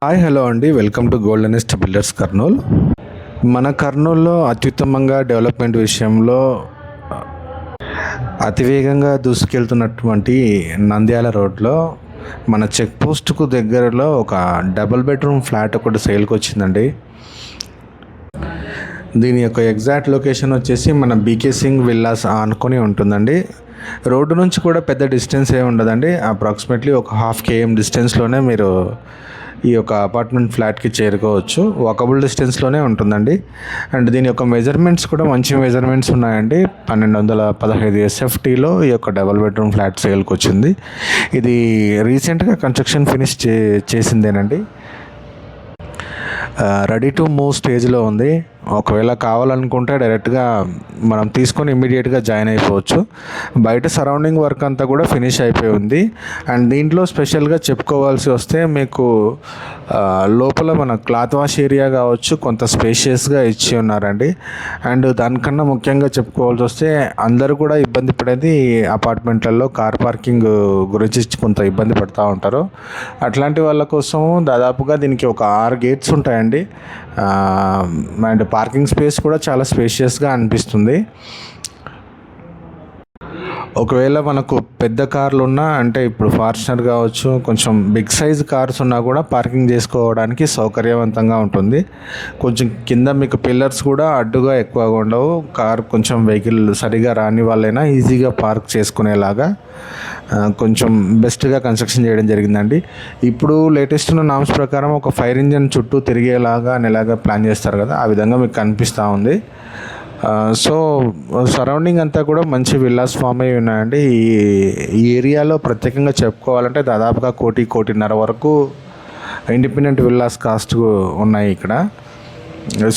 Hi hello అండి, welcome to గోల్డెనెస్ట్ builders Kurnool. మన కర్నూల్లో అత్యుత్తమంగా డెవలప్మెంట్ విషయంలో అతివేగంగా దూసుకెళ్తున్నటువంటి నంద్యాల రోడ్లో మన చెక్ పోస్ట్కు దగ్గరలో ఒక డబుల్ బెడ్రూమ్ ఫ్లాట్ ఒకటి సేల్కి వచ్చిందండి. దీని యొక్క ఎగ్జాక్ట్ లొకేషన్ వచ్చేసి మన బీకే సింగ్ విల్లాస్ అనుకొని ఉంటుందండి. రోడ్డు నుంచి కూడా పెద్ద డిస్టెన్స్ ఏమి ఉండదండి. అప్రాక్సిమేట్లీ ఒక 1/2 km డిస్టెన్స్లోనే మీరు ఈ యొక్క అపార్ట్మెంట్ ఫ్లాట్కి చేరుకోవచ్చు. వాకబుల్ డిస్టెన్స్లోనే ఉంటుందండి. అండ్ దీని యొక్క మెజర్మెంట్స్ కూడా మంచి మెజర్మెంట్స్ ఉన్నాయండి. 1215 SFTలో ఈ యొక్క డబల్ బెడ్రూమ్ ఫ్లాట్ సేల్కి వచ్చింది. ఇది రీసెంట్గా కన్స్ట్రక్షన్ ఫినిష్ చేసిందేనండి. రెడీ టు మూవ్ స్టేజ్లో ఉంది. ఒకవేళ కావాలనుకుంటే డైరెక్ట్గా మనం తీసుకొని ఇమ్మీడియట్గా జాయిన్ అయిపోవచ్చు. బయట సరౌండింగ్ వర్క్ అంతా కూడా ఫినిష్ అయిపోయి ఉంది. అండ్ దీంట్లో స్పెషల్గా చెప్పుకోవాల్సి వస్తే మీకు లోపల మన క్లాత్ వాష్ ఏరియా కావచ్చు కొంత స్పేషియస్గా ఇచ్చి ఉన్నారండి. అండ్ దానికన్నా ముఖ్యంగా చెప్పుకోవాల్సి వస్తే అందరూ కూడా ఇబ్బంది పడేది అపార్ట్మెంట్లలో కార్ పార్కింగ్ గురించి కొంత ఇబ్బంది పడుతూ ఉంటారు. అట్లాంటి వాళ్ళ కోసం దాదాపుగా దీనికి ఒక 6 గేట్స్ ఉంటాయండి. అండ్ పార్కింగ్ స్పేస్ కూడా చాలా స్పేషియస్గా అనిపిస్తుంది. ఒకవేళ మనకు పెద్ద కార్లు ఉన్నా, అంటే ఇప్పుడు ఫార్చునర్ కావచ్చు, కొంచెం బిగ్ సైజ్ కార్స్ ఉన్నా కూడా పార్కింగ్ చేసుకోవడానికి సౌకర్యవంతంగా ఉంటుంది. కొంచెం కింద మీకు పిల్లర్స్ కూడా అడ్డుగా ఎక్కువగా ఉండవు. కార్ కొంచెం వెహికల్ సరిగా రాని వాళ్ళైనా ఈజీగా పార్క్ చేసుకునేలాగా కొంచెం బెస్ట్గా కన్స్ట్రక్షన్ చేయడం జరిగిందండి. ఇప్పుడు లేటెస్ట్ ఉన్న నామ్స్ ప్రకారం ఒక ఫైర్ ఇంజన్ చుట్టూ తిరిగేలాగా అనేలాగా ప్లాన్ చేస్తారు కదా, ఆ విధంగా మీకు కనిపిస్తూ ఉంది. సో సరౌండింగ్ అంతా కూడా మంచి విల్లాస్ ఫామ్ అయి ఉన్నాయండి. ఈ ఏరియాలో ప్రత్యేకంగా చెప్పుకోవాలంటే దాదాపుగా 1.5 వరకు ఇండిపెండెంట్ విల్లాస్ కాస్ట్ ఉన్నాయి ఇక్కడ.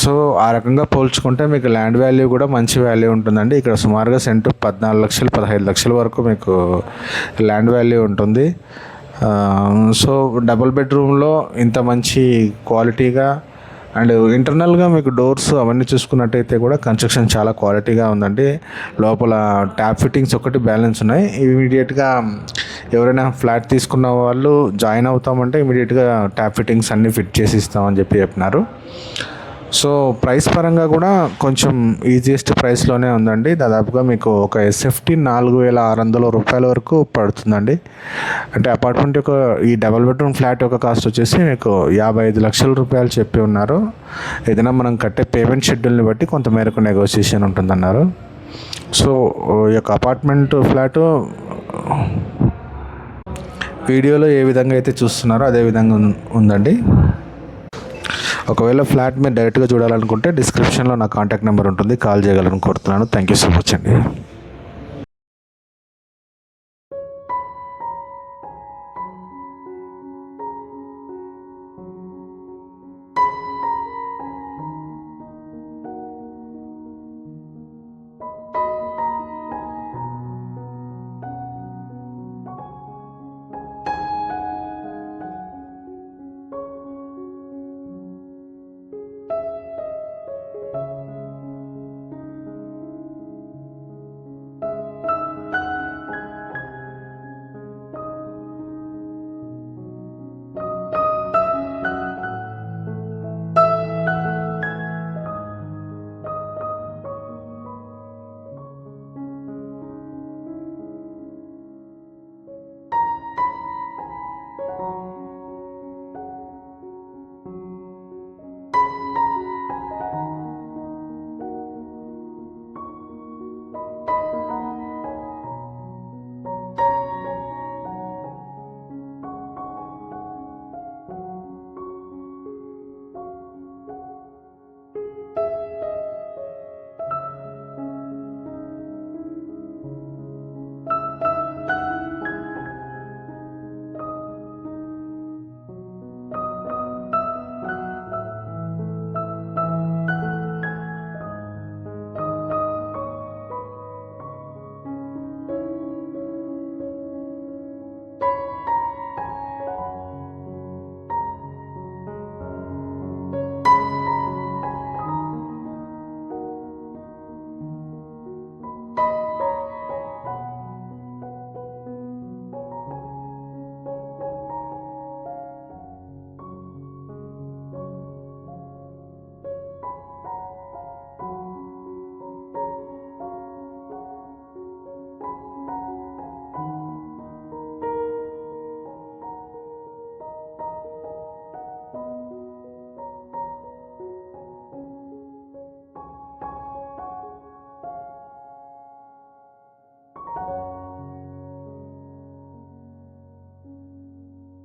సో ఆ రకంగా పోల్చుకుంటే మీకు ల్యాండ్ వాల్యూ కూడా మంచి వాల్యూ ఉంటుందండి. ఇక్కడ సుమారుగా సెంటు 14 లక్షలు 15 లక్షల వరకు మీకు ల్యాండ్ వాల్యూ ఉంటుంది. సో డబుల్ బెడ్రూమ్లో ఇంత మంచి క్వాలిటీగా అండ్ ఇంటర్నల్గా మీకు డోర్స్ అవన్నీ చూసుకున్నట్టయితే కూడా కన్స్ట్రక్షన్ చాలా క్వాలిటీగా ఉందండి. లోపల ట్యాప్ ఫిట్టింగ్స్ ఒకటి బ్యాలెన్స్ ఉన్నాయి. ఇమీడియట్గా ఎవరైనా ఫ్లాట్ తీసుకున్న వాళ్ళు జాయిన్ అవుతామంటే ఇమీడియట్గా ట్యాప్ ఫిట్టింగ్స్ అన్నీ ఫిట్ చేసి ఇస్తామని చెప్పినారు. సో ప్రైస్ పరంగా కూడా కొంచెం ఈజియెస్ట్ ప్రైస్లోనే ఉందండి. దాదాపుగా మీకు ఒక SFT 4,600 రూపాయల వరకు పడుతుందండి. అంటే అపార్ట్మెంట్ యొక్క ఈ డబల్ బెడ్రూమ్ ఫ్లాట్ యొక్క కాస్ట్ వచ్చేసి మీకు 55 లక్షల రూపాయలు చెప్పి ఉన్నారు. ఏదైనా మనం కట్టే పేమెంట్ షెడ్యూల్ని బట్టి కొంతమేరకు నెగోషియేషన్ ఉంటుందన్నారు. సో ఈ యొక్క అపార్ట్మెంట్ ఫ్లాట్ వీడియోలో ఏ విధంగా అయితే చూస్తున్నారో అదే విధంగా ఉందండి. ఒకవేళ ఫ్లాట్ మీరు డైరెక్ట్గా చూడాలనుకుంటే డిస్క్రిప్షన్లో నా కాంటాక్ట్ నెంబర్ ఉంటుంది, కాల్ చేయగలను కోరుతున్నాను. థ్యాంక్ యూ సో మచ్ అండి.